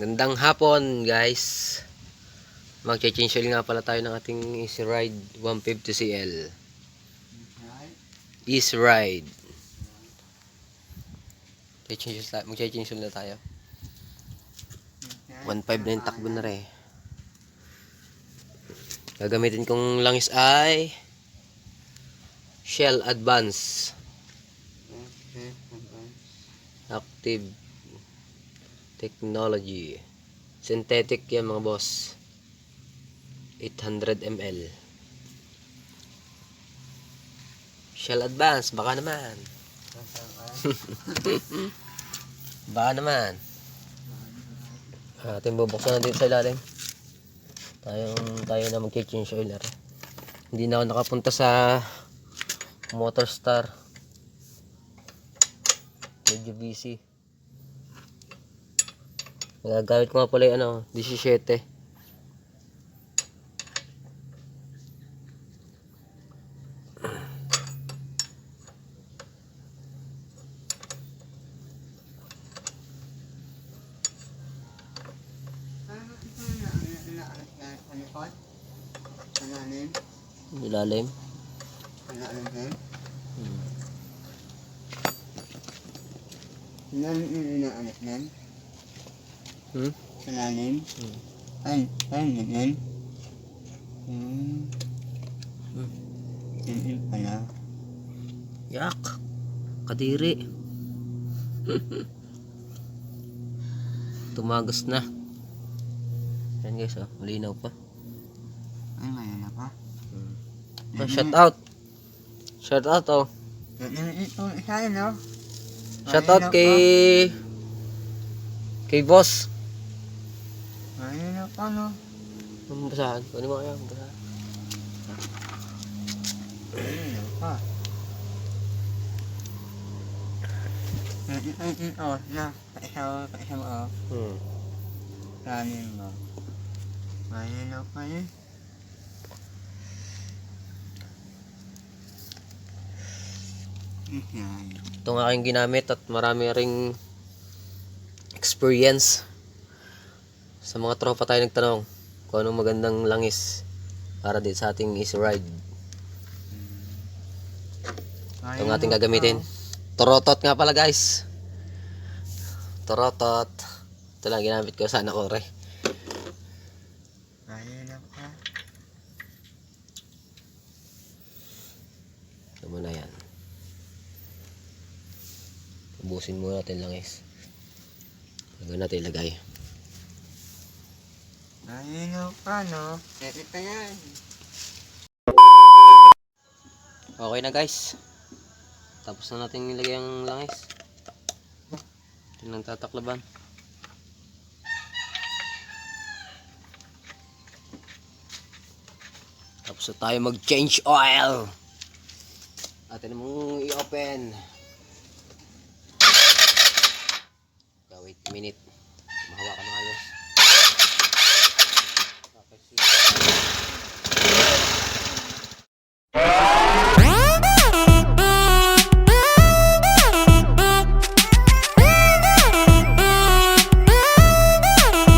Gandang hapon guys. Mag-change oil nga pala tayo ng ating Easy Ride 150cl. Easy Ride. Mag-change oil na tayo. 1.5 na yung takbo na rin. Gagamitin kong langis ay Shell Advance Active Technology. Synthetic yan mga boss. 800 ml. Shell Advance, baka naman. Baka naman. Ating bubuksan na dito sa ilalim. Tayo na mag-change oil na rin. Hindi na ako nakapunta sa Motorstar. Medyo busy. Nagagamit ko nga pala yung 17. Ilalim. Salalim. Ay, yan. Yan pala. Yak. Kadiri. Tumagas na. Yan guys, oh, malinaw pa. Ay, malinaw pa. Shout out. Shout out, oh. Ito, isa yun, no? Shout out kay boss. Malinaw pa, no? Ang basahan. Ano mo kaya? Basahan. Malinaw pa. Ito, na. Paisa mo, oh. Salalim mo. Malinaw pa yun. Ito ang aking ginamit at marami ring experience. Sa mga tropa tayo nagtanong kung anong magandang langis para din sa ating Easy Ride. Ito ang ating gagamitin. Torotot nga pala guys. Torotot. Ito lang ginamit ko sa anak ko rin. Malinaw pa. Ito muna yan. Ubusin muna natin langis. Hanggang natin ilagay. Malinaw pa, no? Ito yan. Okay na guys. Tapos na natin ilagay ang langis. Ito nang tataklaban. Tapos na tayo mag-change oil. Atin mong i-open. Wait a minute. Mahawakan